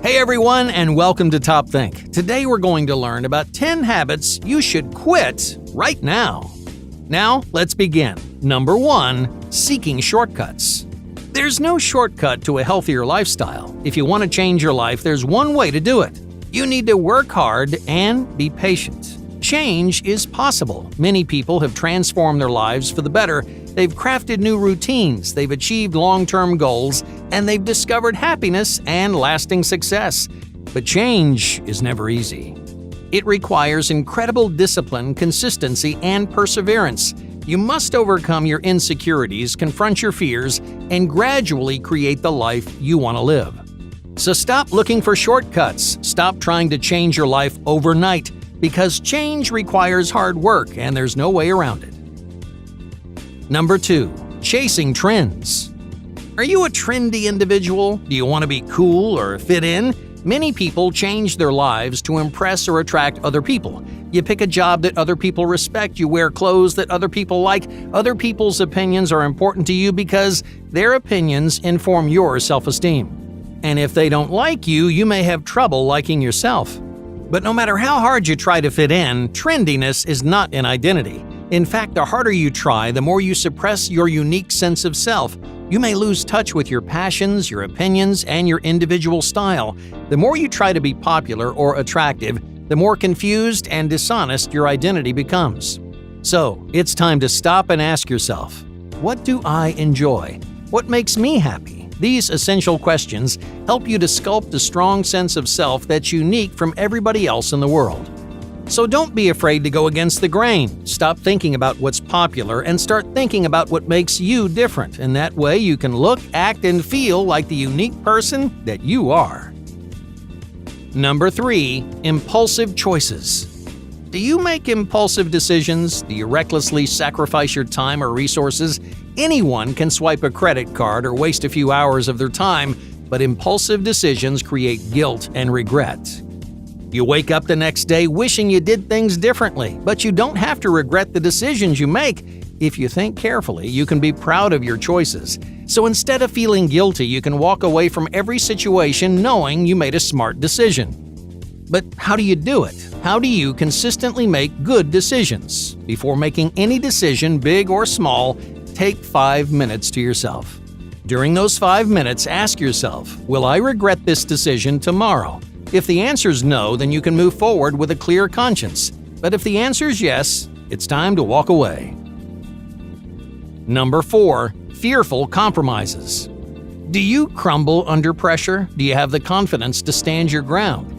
Hey everyone, and welcome to Top Think. Today we're going to learn about 10 habits you should quit right now. Now, let's begin. Number 1, seeking shortcuts. There's no shortcut to a healthier lifestyle. If you want to change your life, there's one way to do it. You need to work hard and be patient. Change is possible. Many people have transformed their lives for the better. They've crafted new routines, they've achieved long-term goals, and they've discovered happiness and lasting success. But change is never easy. It requires incredible discipline, consistency, and perseverance. You must overcome your insecurities, confront your fears, and gradually create the life you want to live. So stop looking for shortcuts. Stop trying to change your life overnight, because change requires hard work and there's no way around it. Number 2, chasing trends. Are you a trendy individual? Do you want to be cool or fit in? Many people change their lives to impress or attract other people. You pick a job that other people respect, you wear clothes that other people like. Other people's opinions are important to you because their opinions inform your self-esteem. And if they don't like you, you may have trouble liking yourself. But no matter how hard you try to fit in, trendiness is not an identity. In fact, the harder you try, the more you suppress your unique sense of self. You may lose touch with your passions, your opinions, and your individual style. The more you try to be popular or attractive, the more confused and dishonest your identity becomes. So, it's time to stop and ask yourself, what do I enjoy? What makes me happy? These essential questions help you to sculpt a strong sense of self that's unique from everybody else in the world. So don't be afraid to go against the grain. Stop thinking about what's popular and start thinking about what makes you different. In that way, you can look, act, and feel like the unique person that you are. Number 3, impulsive choices. Do you make impulsive decisions? Do you recklessly sacrifice your time or resources? Anyone can swipe a credit card or waste a few hours of their time, but impulsive decisions create guilt and regret. You wake up the next day wishing you did things differently, but you don't have to regret the decisions you make. If you think carefully, you can be proud of your choices. So instead of feeling guilty, you can walk away from every situation knowing you made a smart decision. But how do you do it? How do you consistently make good decisions? Before making any decision, big or small, take 5 minutes to yourself. During those 5 minutes, ask yourself, will I regret this decision tomorrow? If the answer is no, then you can move forward with a clear conscience. But if the answer is yes, it's time to walk away. Number 4, fearful compromises. Do you crumble under pressure? Do you have the confidence to stand your ground?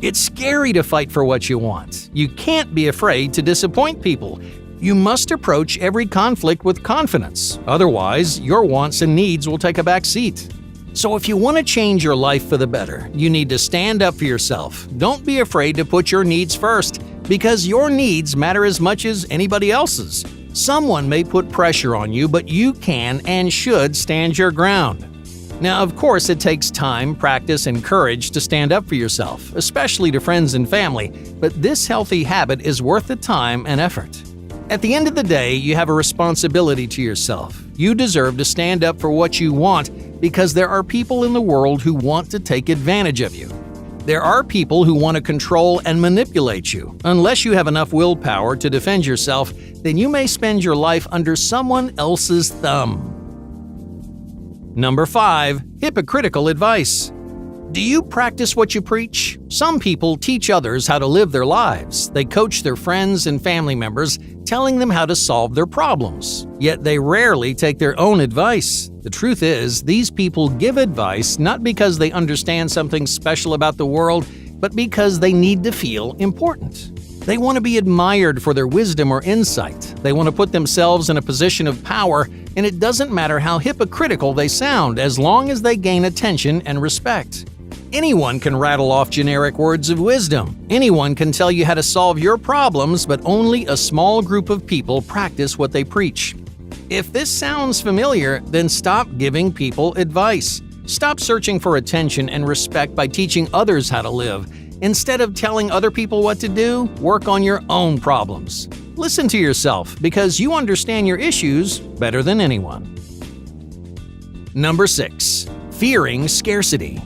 It's scary to fight for what you want. You can't be afraid to disappoint people. You must approach every conflict with confidence. Otherwise, your wants and needs will take a back seat. So if you want to change your life for the better, you need to stand up for yourself. Don't be afraid to put your needs first, because your needs matter as much as anybody else's. Someone may put pressure on you, but you can and should stand your ground. Now, of course, it takes time, practice, and courage to stand up for yourself, especially to friends and family, but this healthy habit is worth the time and effort. At the end of the day, you have a responsibility to yourself. You deserve to stand up for what you want because there are people in the world who want to take advantage of you. There are people who want to control and manipulate you. Unless you have enough willpower to defend yourself, then you may spend your life under someone else's thumb. Number 5, hypocritical advice. Do you practice what you preach? Some people teach others how to live their lives. They coach their friends and family members, telling them how to solve their problems. Yet they rarely take their own advice. The truth is, these people give advice not because they understand something special about the world, but because they need to feel important. They want to be admired for their wisdom or insight. They want to put themselves in a position of power, and it doesn't matter how hypocritical they sound as long as they gain attention and respect. Anyone can rattle off generic words of wisdom. Anyone can tell you how to solve your problems, but only a small group of people practice what they preach. If this sounds familiar, then stop giving people advice. Stop searching for attention and respect by teaching others how to live. Instead of telling other people what to do, work on your own problems. Listen to yourself because you understand your issues better than anyone. Number 6, fearing scarcity.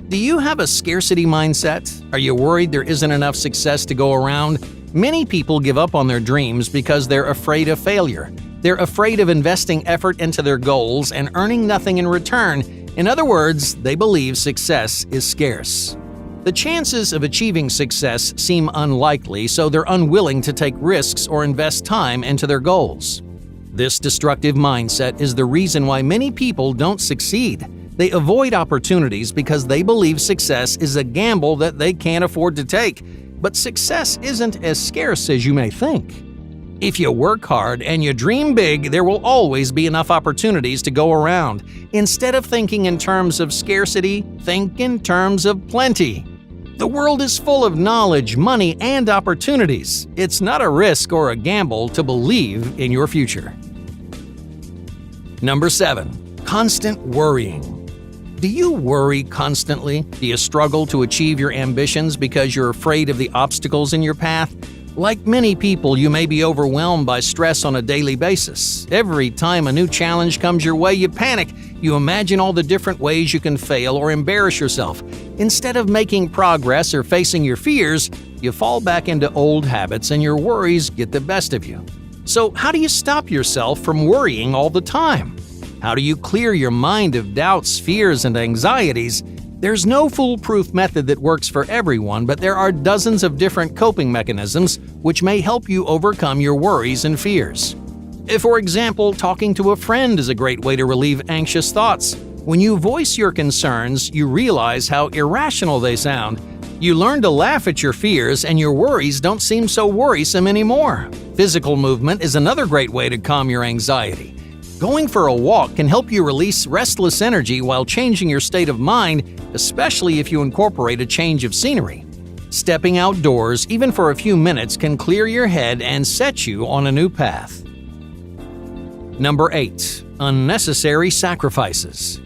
Do you have a scarcity mindset? Are you worried there isn't enough success to go around? Many people give up on their dreams because they're afraid of failure. They're afraid of investing effort into their goals and earning nothing in return. In other words, they believe success is scarce. The chances of achieving success seem unlikely, so they're unwilling to take risks or invest time into their goals. This destructive mindset is the reason why many people don't succeed. They avoid opportunities because they believe success is a gamble that they can't afford to take. But success isn't as scarce as you may think. If you work hard and you dream big, there will always be enough opportunities to go around. Instead of thinking in terms of scarcity, think in terms of plenty. The world is full of knowledge, money, and opportunities. It's not a risk or a gamble to believe in your future. Number 7. Constant worrying. Do you worry constantly? Do you struggle to achieve your ambitions because you're afraid of the obstacles in your path? Like many people, you may be overwhelmed by stress on a daily basis. Every time a new challenge comes your way, you panic. You imagine all the different ways you can fail or embarrass yourself. Instead of making progress or facing your fears, you fall back into old habits and your worries get the best of you. So, how do you stop yourself from worrying all the time? How do you clear your mind of doubts, fears, and anxieties? There's no foolproof method that works for everyone, but there are dozens of different coping mechanisms which may help you overcome your worries and fears. For example, talking to a friend is a great way to relieve anxious thoughts. When you voice your concerns, you realize how irrational they sound. You learn to laugh at your fears, and your worries don't seem so worrisome anymore. Physical movement is another great way to calm your anxiety. Going for a walk can help you release restless energy while changing your state of mind, especially if you incorporate a change of scenery. Stepping outdoors, even for a few minutes, can clear your head and set you on a new path. Number 8. Unnecessary sacrifices.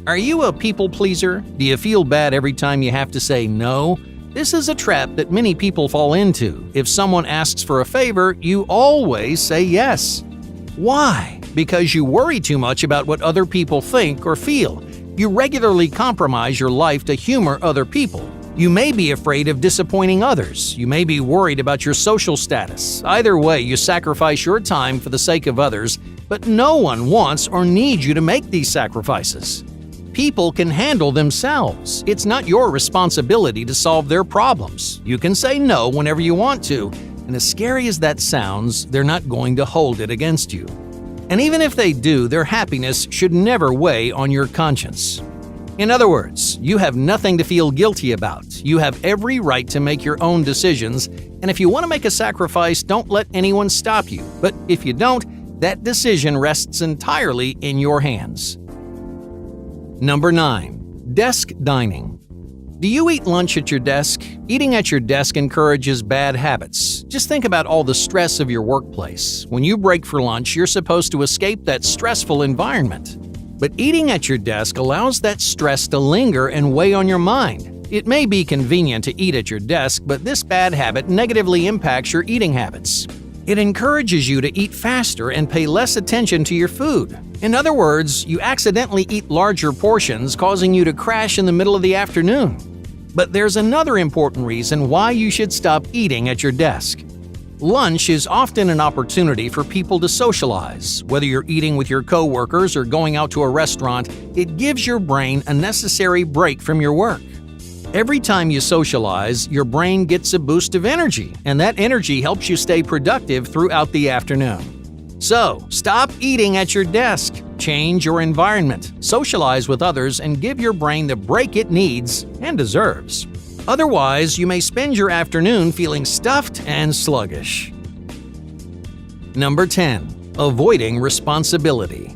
Are you a people pleaser? Do you feel bad every time you have to say no? This is a trap that many people fall into. If someone asks for a favor, you always say yes. Why? Because you worry too much about what other people think or feel. You regularly compromise your life to humor other people. You may be afraid of disappointing others. You may be worried about your social status. Either way, you sacrifice your time for the sake of others, but no one wants or needs you to make these sacrifices. People can handle themselves. It's not your responsibility to solve their problems. You can say no whenever you want to, and as scary as that sounds, they're not going to hold it against you. And even if they do, their happiness should never weigh on your conscience. In other words, you have nothing to feel guilty about. You have every right to make your own decisions, and if you want to make a sacrifice, don't let anyone stop you. But if you don't, that decision rests entirely in your hands. Number 9. Desk dining. Do you eat lunch at your desk? Eating at your desk encourages bad habits. Just think about all the stress of your workplace. When you break for lunch, you're supposed to escape that stressful environment. But eating at your desk allows that stress to linger and weigh on your mind. It may be convenient to eat at your desk, but this bad habit negatively impacts your eating habits. It encourages you to eat faster and pay less attention to your food. In other words, you accidentally eat larger portions, causing you to crash in the middle of the afternoon. But there's another important reason why you should stop eating at your desk. Lunch is often an opportunity for people to socialize. Whether you're eating with your coworkers or going out to a restaurant, it gives your brain a necessary break from your work. Every time you socialize, your brain gets a boost of energy, and that energy helps you stay productive throughout the afternoon. So, stop eating at your desk. Change your environment, socialize with others, and give your brain the break it needs and deserves. Otherwise, you may spend your afternoon feeling stuffed and sluggish. Number 10. Avoiding responsibility.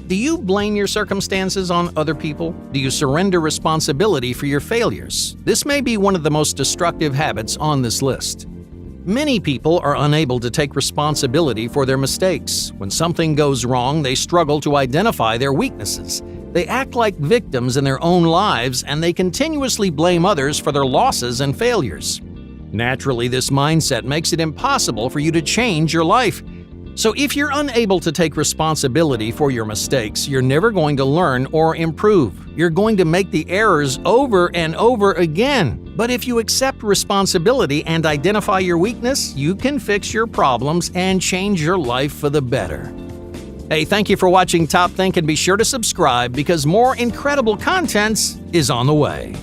Do you blame your circumstances on other people? Do you surrender responsibility for your failures? This may be one of the most destructive habits on this list. Many people are unable to take responsibility for their mistakes. When something goes wrong, they struggle to identify their weaknesses. They act like victims in their own lives, and they continuously blame others for their losses and failures. Naturally, this mindset makes it impossible for you to change your life. So if you're unable to take responsibility for your mistakes, you're never going to learn or improve. You're going to make the errors over and over again. But if you accept responsibility and identify your weakness, you can fix your problems and change your life for the better. Hey, thank you for watching Top Think, and be sure to subscribe because more incredible content is on the way.